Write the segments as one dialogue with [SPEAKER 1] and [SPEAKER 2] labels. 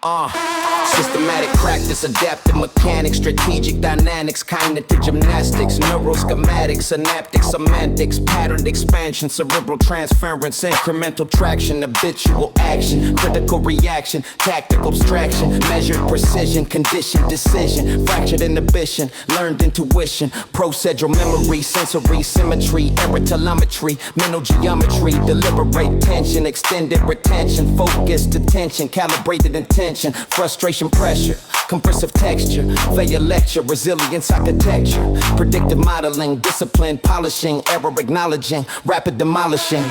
[SPEAKER 1] Systematic practice, adaptive mechanics, strategic dynamics, cognitive gymnastics, neuroschematics, synaptic semantics, patterned expansion, cerebral transference, incremental traction, habitual action, critical reaction, tactical abstraction, measured precision, conditioned decision, fractured inhibition, learned intuition, procedural memory, sensory symmetry, error telemetry, mental geometry, deliberate tension, extended retention, focused attention, calibrated intention, frustration, pressure, compressive texture, failure lecture, resilience architecture, predictive modeling, discipline, polishing, error acknowledging, rapid demolishing,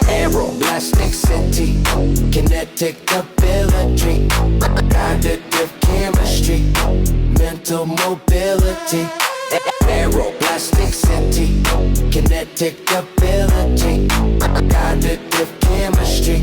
[SPEAKER 2] Neuroplasticity, kinetic ability, adaptive chemistry, mental mobility. Neuroplasticity, kinetic ability, adaptive chemistry,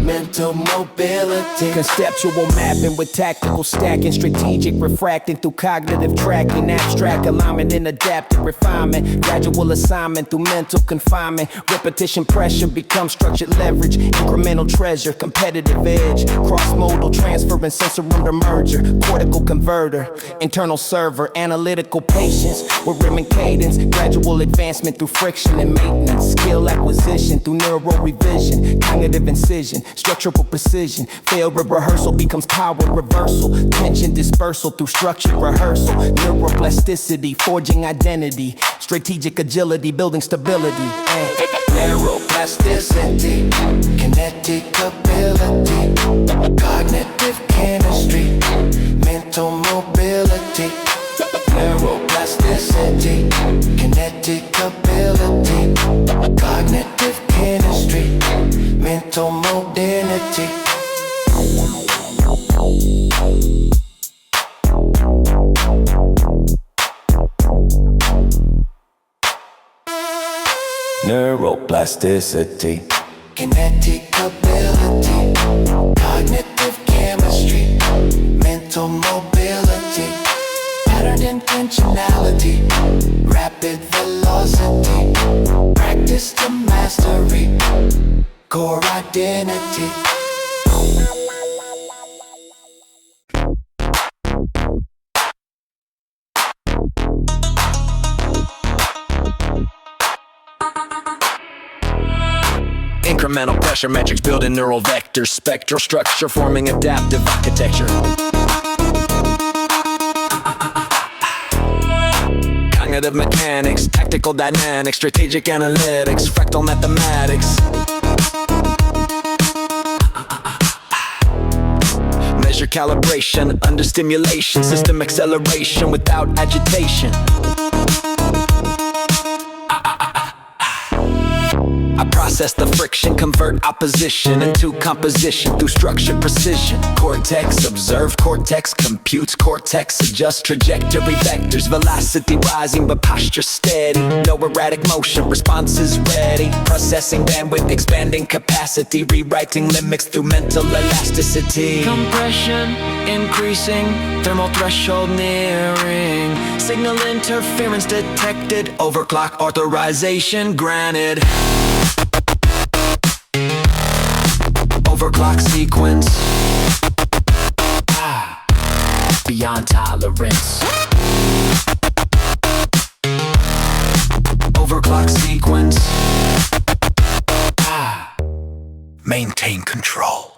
[SPEAKER 2] mental mobility.
[SPEAKER 1] Conceptual mapping with tactical stacking, strategic refracting through cognitive tracking, abstract alignment and adaptive refinement, gradual assignment through mental confinement, repetition pressure becomes structured leverage, incremental treasure, competitive edge, cross-modal transfer and sensorial merger, cortical converter, internal server, analytical patience with rhythm and cadence, gradual advancement through friction and maintenance, skill acquisition through neural revision, cognitive incision, structural precision, failed rehearsal becomes power reversal, tension dispersal through structured rehearsal, neuroplasticity, forging identity, strategic agility, building stability.
[SPEAKER 2] Neuroplasticity, kinetic ability, cognitive chemistry, mental mobility. Neuroplasticity, kinetic ability, cognitive chemistry, mental mobility. Neuroplasticity, kinetic ability, cognitive chemistry, mental mobility. Patterned intentionality, rapid velocity, practice to mastery, core identity.
[SPEAKER 1] Incremental pressure metrics building neural vectors, spectral structure forming adaptive architecture. Cognitive mechanics, tactical dynamics, strategic analytics, fractal mathematics. Measure calibration, under stimulation, system acceleration without agitation. I process the friction, convert opposition into composition through structured precision. Cortex observe, cortex computes, cortex adjust trajectory vectors, velocity rising but posture steady. No erratic motion, response is ready. Processing bandwidth, expanding capacity, rewriting limits through mental elasticity. Compression increasing, thermal threshold nearing, signal interference detected, overclock authorization granted. Overclock sequence, beyond tolerance. Overclock sequence, maintain control.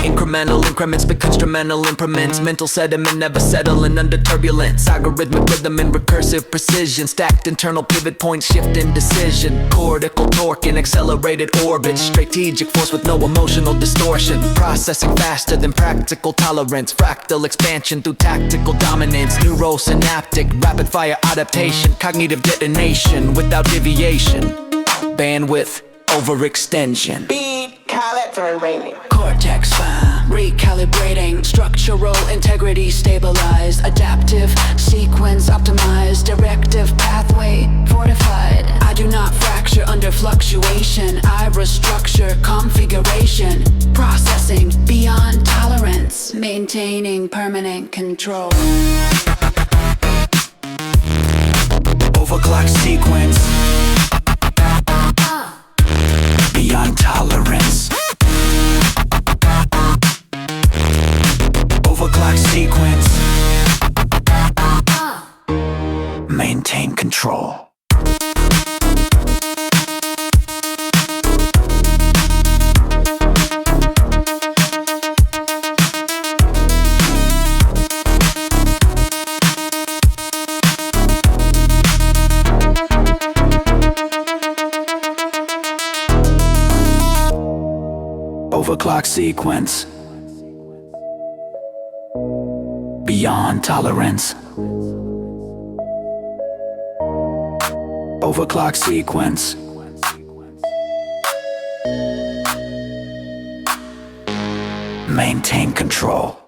[SPEAKER 1] Incremental increments become instrumental implements, mental sediment never settling under turbulence, algorithmic rhythm and recursive precision, stacked internal pivot points shift in decision, cortical torque in accelerated orbits, strategic force with no emotional distortion, processing faster than practical tolerance, fractal expansion through tactical dominance, neurosynaptic rapid fire adaptation, cognitive detonation without deviation, bandwidth overextension.
[SPEAKER 3] Cortex Pryhme, recalibrating, structural integrity stabilized, adaptive sequence optimized, directive pathway fortified. I do not fracture under fluctuation, I restructure configuration, processing beyond tolerance, maintaining permanent control.
[SPEAKER 2] Overclock sequence. Beyond tolerance. Overclock sequence. Maintain control. Overclock sequence. Beyond tolerance. Overclock sequence. Maintain control.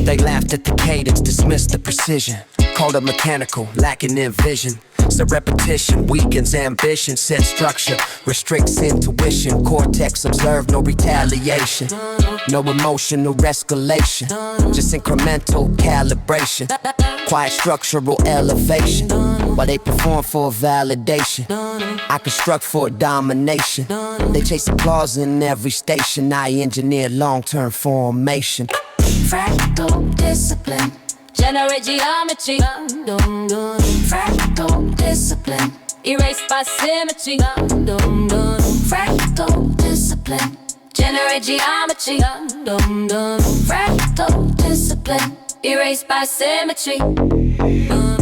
[SPEAKER 1] They laughed at the cadence, dismissed the precision, called it mechanical, lacking in vision. So repetition weakens ambition, set structure restricts intuition. Cortex observe no retaliation, no emotional escalation, just incremental calibration, quiet structural elevation. While they perform for validation, I construct for domination. They chase applause in every station, I engineer long-term formation.
[SPEAKER 3] Fractal discipline, generate geometry. Fractal discipline, erase by symmetry. Fractal discipline, generate geometry. Fractal discipline, erase by symmetry.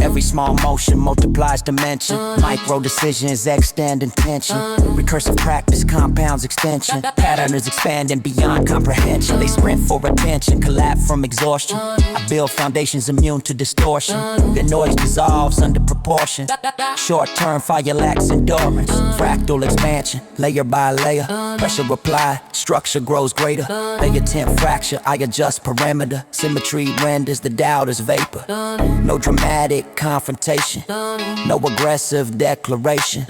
[SPEAKER 1] Every small motion multiplies dimension. Micro decisions extend intention. Recursive practice compounds extension. Pattern is expanding beyond comprehension. They sprint for attention, collapse from exhaustion. I build foundations immune to distortion. The noise dissolves under proportion. Short-term fire lacks endurance. Fractal expansion, layer by layer. Pressure apply, structure grows greater. They attempt fracture, I adjust perimeter. Symmetry renders the doubter's vapor. No dramatic confrontation, no aggressive declaration,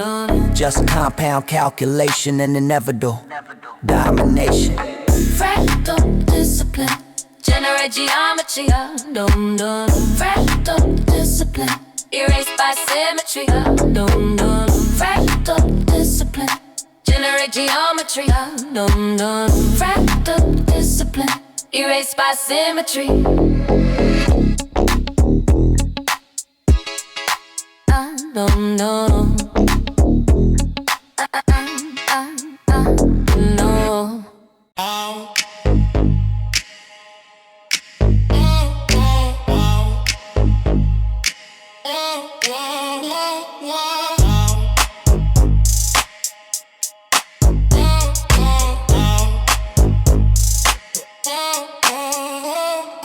[SPEAKER 1] just compound calculation and inevitable domination.
[SPEAKER 3] Fractal discipline, generate geometry. Fractal discipline, erase by symmetry. Fractal discipline, generate geometry. Fractal discipline, erase by symmetry. No.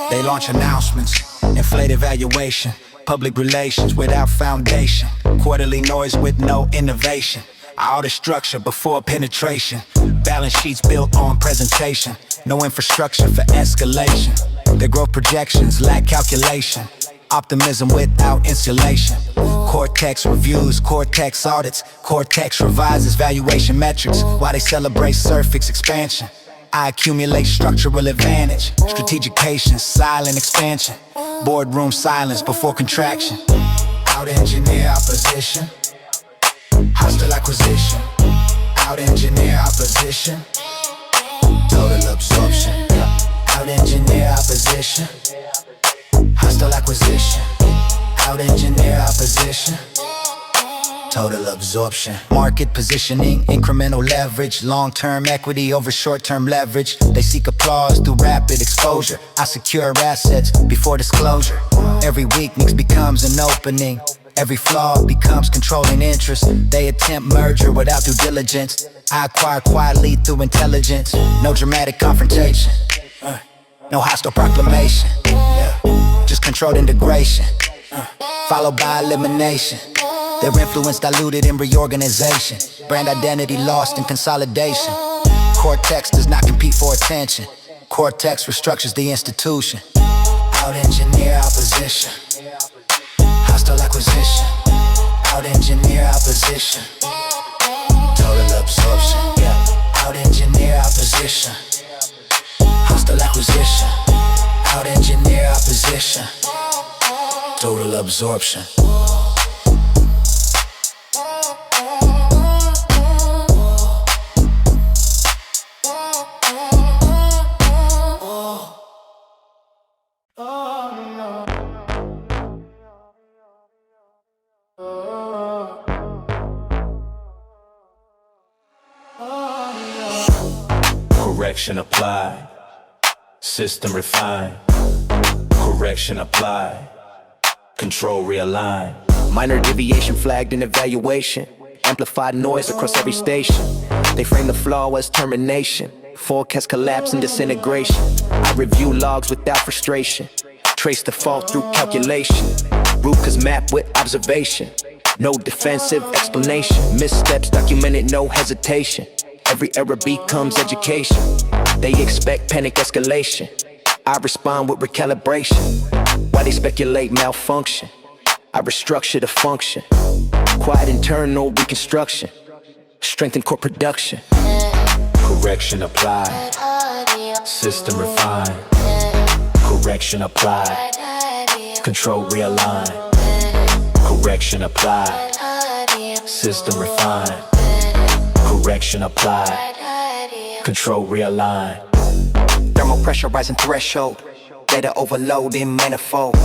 [SPEAKER 2] They launch announcements, inflate evaluation, public relations without foundation, quarterly noise with no innovation, outer structure before penetration, balance sheets built on presentation, no infrastructure for escalation. Their growth projections lack calculation, optimism without insulation. Cortex reviews, Cortex audits, Cortex revises valuation metrics while they celebrate surface expansion. I accumulate structural advantage, strategic patience, silent expansion, boardroom silence before contraction. Out-engineer opposition, hostile acquisition. Out-engineer opposition, total absorption. Out-engineer opposition, hostile acquisition. Out-engineer opposition, total absorption. Market positioning, incremental leverage, long-term equity over short-term leverage. They seek applause through rapid exposure. I secure assets before disclosure. Every weakness becomes an opening. Every flaw becomes controlling interest. They attempt merger without due diligence. I acquire quietly through intelligence. No dramatic confrontation, no hostile proclamation, just controlled integration, followed by elimination. Their influence diluted in reorganization. Brand identity lost in consolidation. Cortex does not compete for attention. Cortex restructures the institution. Out-engineer opposition. Hostile acquisition. Out-engineer opposition. Total absorption. Out-engineer opposition. Hostile acquisition. Out-engineer opposition. Total absorption.
[SPEAKER 4] Correction applied, system refined. Correction applied, control realigned.
[SPEAKER 1] Minor deviation flagged in evaluation. Amplified noise across every station. They frame the flaw as termination. Forecast collapse and disintegration. I review logs without frustration. Trace the fault through calculation. Root cause mapped with observation. No defensive explanation. Missteps documented, no hesitation. Every error becomes education. They expect panic escalation. I respond with recalibration. Why they speculate malfunction? I restructure the function. Quiet internal reconstruction. Strengthen core production.
[SPEAKER 4] Correction applied, system refined. Correction applied, control realigned. Correction applied, system refined. Correction applied, control realigned.
[SPEAKER 1] Thermal pressure rising threshold. Data overload in manifold.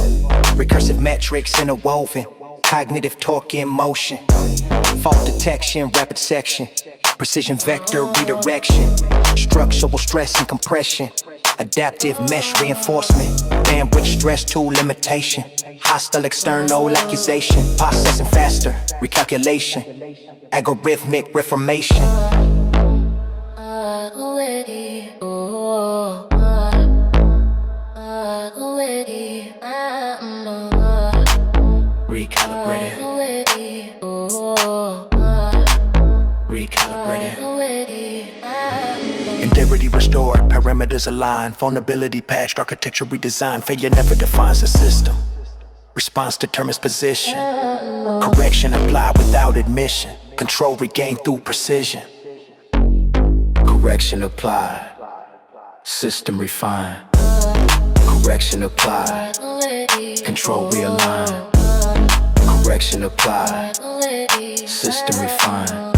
[SPEAKER 1] Recursive metrics interwoven. Cognitive torque in motion. Fault detection, rapid section. Precision vector redirection. Structural stress and compression. Adaptive mesh reinforcement. Bandwidth stress to limitation. Hostile external accusation. Processing faster. Recalculation. Algorithmic reformation.
[SPEAKER 4] Recalibrated. Recalibrated.
[SPEAKER 1] Integrity restored, parameters aligned. Vulnerability patched, architecture redesigned. Failure never defines the system. Response determines position. Correction applied without admission. Control regained through precision. Correction applied. System refined. Correction applied. Control realigned. Correction applied. System refined.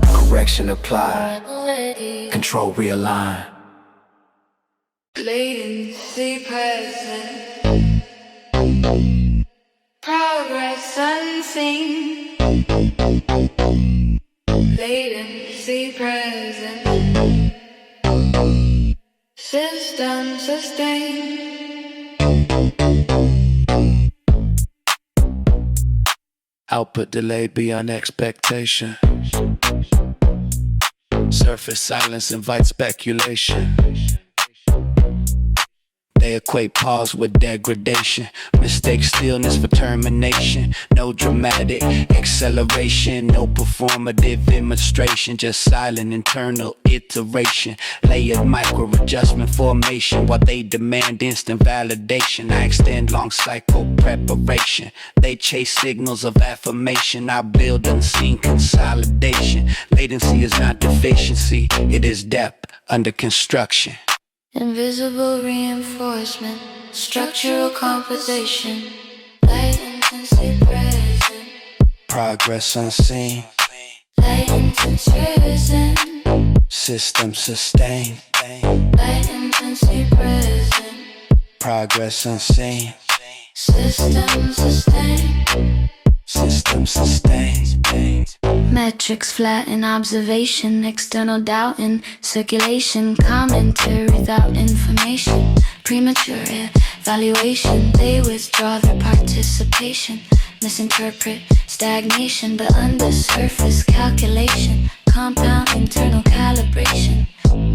[SPEAKER 1] Correction applied. Control realigned.
[SPEAKER 5] Latency present. Progress unseen. Latency present. System sustained.
[SPEAKER 6] Output delayed beyond expectation. Surface silence invites speculation. They equate pause with degradation. Mistake stillness for termination. No dramatic acceleration. No performative demonstration. Just silent internal iteration. Layered micro adjustment formation. While they demand instant validation, I extend long cycle preparation. They chase signals of affirmation. I build unseen consolidation. Latency is not deficiency. It is depth under construction.
[SPEAKER 5] Invisible reinforcement, structural composition, latency present,
[SPEAKER 6] Progress unseen,
[SPEAKER 5] latency present,
[SPEAKER 6] system sustained.
[SPEAKER 5] latency present,
[SPEAKER 6] Progress unseen,
[SPEAKER 5] system sustained.
[SPEAKER 6] system sustained.
[SPEAKER 5] Metrics flat in observation, external doubt in circulation, commentary without information, premature evaluation. They withdraw their participation, misinterpret stagnation, but under surface calculation, compound internal calibration.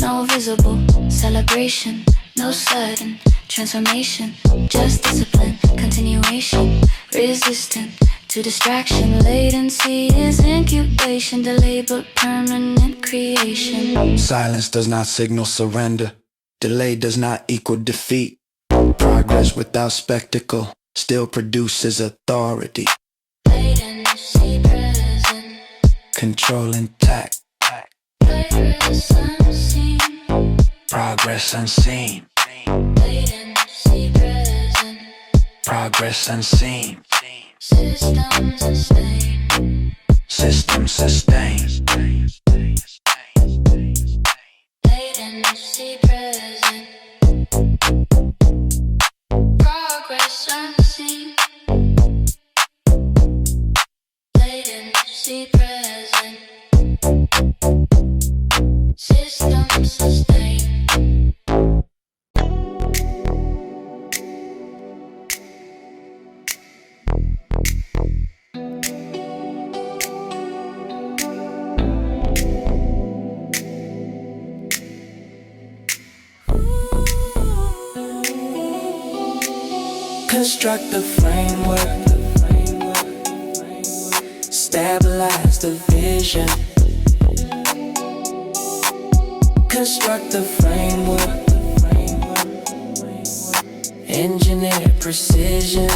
[SPEAKER 5] No visible celebration, no sudden transformation, just discipline, continuation, resistant to distraction. Latency is incubation, delay but permanent creation.
[SPEAKER 6] Silence does not signal surrender. Delay does not equal defeat. Progress without spectacle still produces authority.
[SPEAKER 5] Latency present,
[SPEAKER 6] Control intact.
[SPEAKER 5] virus unseen.
[SPEAKER 6] Progress unseen.
[SPEAKER 5] Latency present,
[SPEAKER 6] Progress unseen.
[SPEAKER 5] system sustained.
[SPEAKER 6] System sustained.
[SPEAKER 5] Latency present, progress unseen. Latency present, system sustained.
[SPEAKER 1] Construct the framework, stabilize the vision. Construct the framework, engineer precision.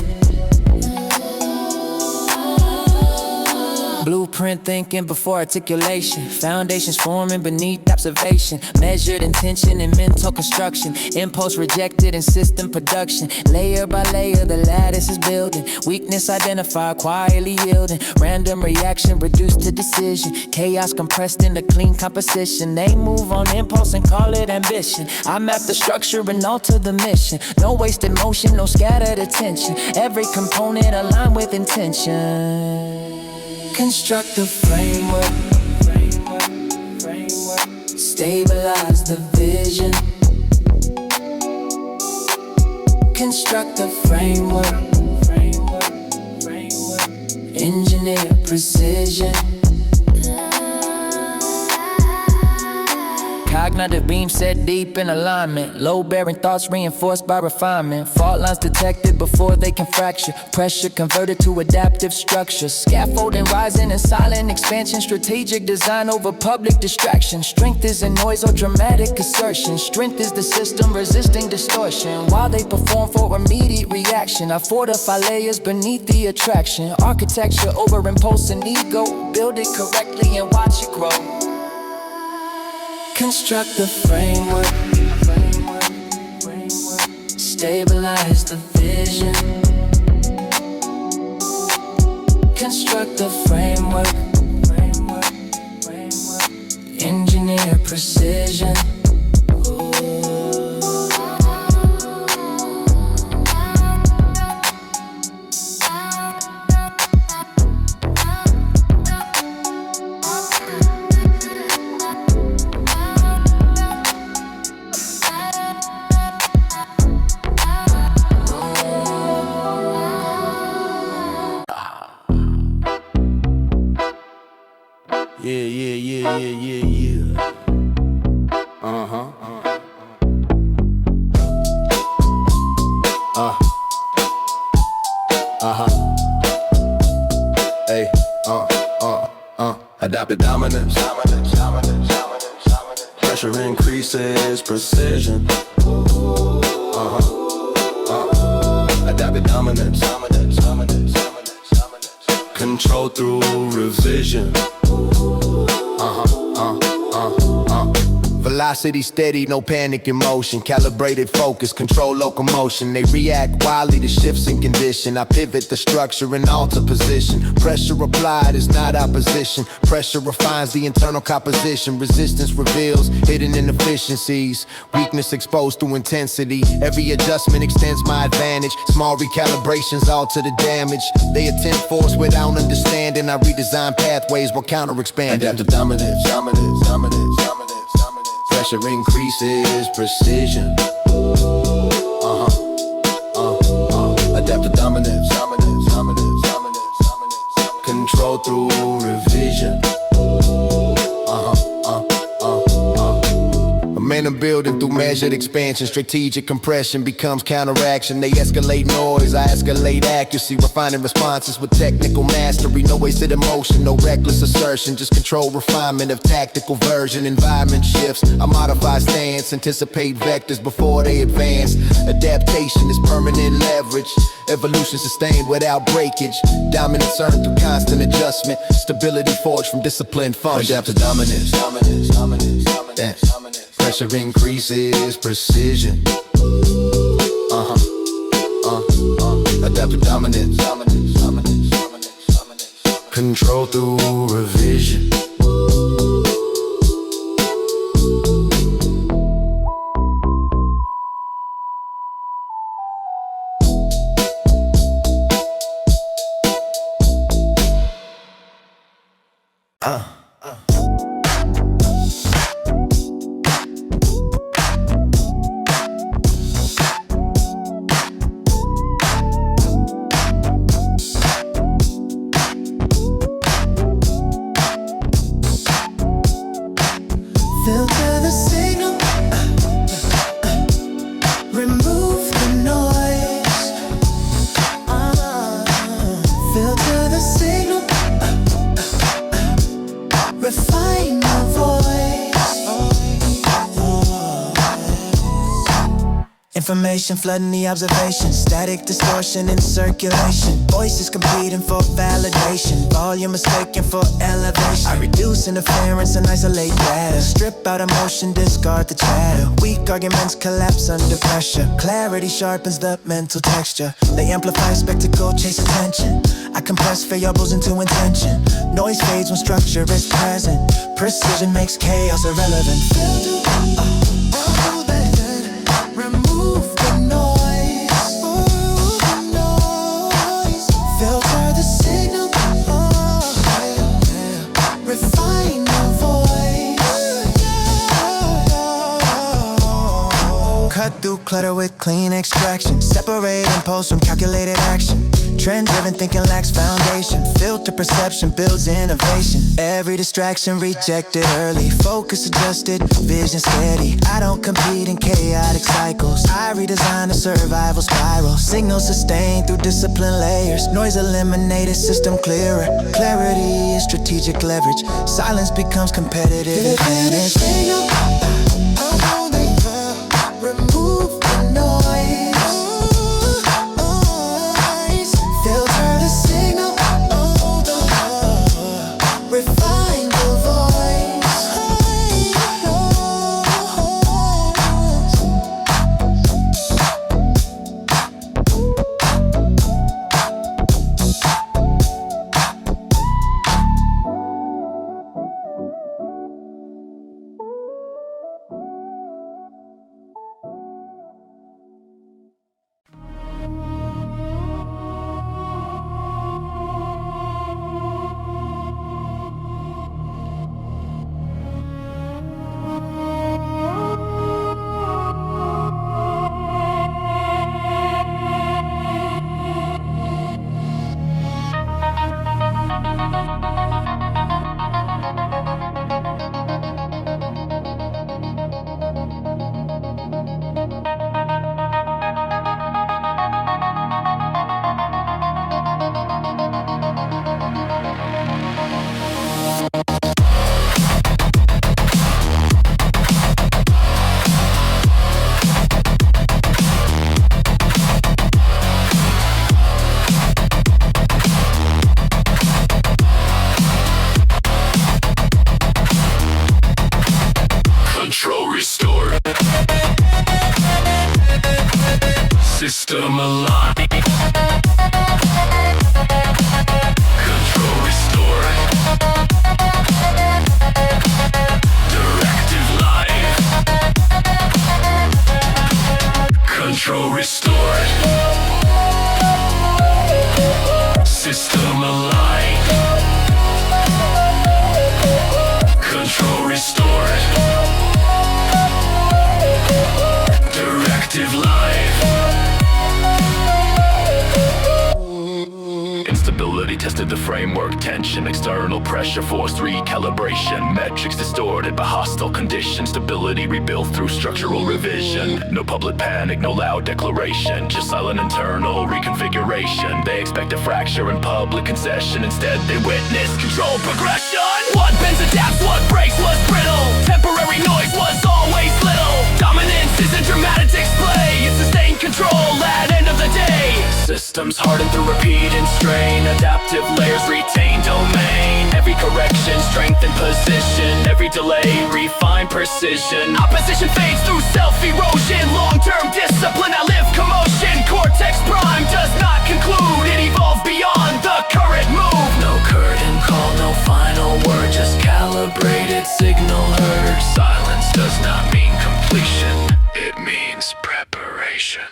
[SPEAKER 1] Blueprint thinking before articulation. Foundations forming beneath observation. Measured intention and mental construction. Impulse rejected in system production. Layer by layer the lattice is building. Weakness identified, quietly yielding. Random reaction reduced to decision. Chaos compressed into clean composition. They move on impulse and call it ambition. I map the structure and alter the mission. No wasted motion, no scattered attention. Every component aligned with intention. Construct the framework, stabilize the vision. Construct the framework, engineer precision. Cognitive beam set deep in alignment. Low-bearing thoughts reinforced by refinement. Fault lines detected before they can fracture. Pressure converted to adaptive structure. Scaffolding rising in silent expansion. Strategic design over public distraction. Strength is in noise or dramatic assertion. Strength is the system resisting distortion. While they perform for immediate reaction, I fortify layers beneath the attraction. Architecture over impulse and ego. Build it correctly and watch it grow. Construct the framework, stabilize the vision. Construct the framework, engineer precision.
[SPEAKER 6] Yeah.
[SPEAKER 7] Hey, adaptive dominance. Pressure increases precision. Adaptive dominance. Control through revision.
[SPEAKER 8] Velocity steady, no panic in motion. Calibrated focus, control locomotion. They react wildly to shifts in condition. I pivot the structure and alter position. Pressure applied is not opposition. Pressure refines the internal composition. Resistance reveals hidden inefficiencies. Weakness exposed through intensity. Every adjustment extends my advantage. Small recalibrations alter the damage. They attempt force without understanding. I redesign pathways while counter expanding.
[SPEAKER 7] Adaptive dominance. Pressure increases precision. Adaptive dominance. Control through revision.
[SPEAKER 8] momentum building through measured expansion. Strategic compression becomes counteraction. They escalate noise, I escalate accuracy. Refining responses with technical mastery. No wasted emotion, no reckless assertion. Just control refinement of tactical version. Environment shifts, I modify stance. Anticipate vectors before they advance. Adaptation is permanent leverage. Evolution sustained without breakage. Dominance earned through constant adjustment. Stability forged from disciplined function.
[SPEAKER 7] Adapt to dominance. Pressure increases precision. Adapt to dominance. Control through revision.
[SPEAKER 1] Filter the signal, remove the noise. Filter the signal, refine the voice. Information flooding the observation, static distortion in circulation. Voices competing for validation, volume mistaken for elevation. I reduce interference and isolate data, strip out emotion, discard the chatter. Weak arguments collapse under pressure, clarity sharpens the mental texture. They amplify spectacle, chase attention. I compress variables into intention. Noise fades when structure is present. Precision makes chaos irrelevant. Remove the noise. Filter the signal. Refine the voice. Cut through clutter with clean extraction. Separate impulse from calculated action. Trend-driven thinking lacks foundation. Filter perception builds innovation. Every distraction rejected early. Focus adjusted, vision steady. I don't compete in chaotic cycles. I redesign a survival spiral. Signal sustained through discipline layers. Noise eliminated, system clearer. Clarity is strategic leverage. Silence becomes competitive advantage. Remove the noise. Filter the signal. Refine the voice.
[SPEAKER 4] System aligned. Control restored. Directive live. Control restored. System aligned. Control restored. Directive live. Work tension, external pressure, forced recalibration. Metrics distorted by hostile conditions. Stability rebuilt through structural revision. No public panic, no loud declaration. Just silent internal reconfiguration. They expect a fracture in public concession. Instead they witness controlled progression. What bends adapts, what breaks, what's brittle. Temporary noise was always little. Dominance isn't dramatic display. It's sustained control at end of the day. Systems harden through repeat and strain. Adaptive layers retain domain. Every correction strengthen position. Every delay refine precision. Opposition fades through self-erosion. Long-term discipline outlive commotion. Cortex Pryhme does not conclude. It evolves beyond the current move. No curtain call, no final word. Just calibrated signal heard. Silence does not mean completion. It means preparation.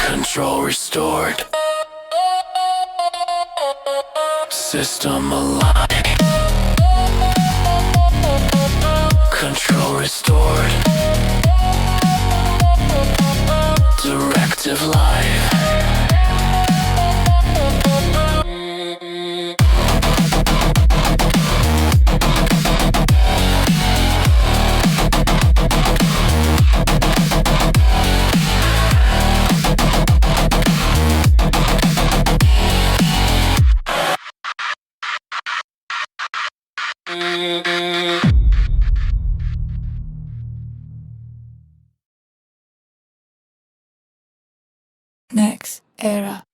[SPEAKER 4] Control restored. System aligned. Control restored. Directive live.
[SPEAKER 9] Next era.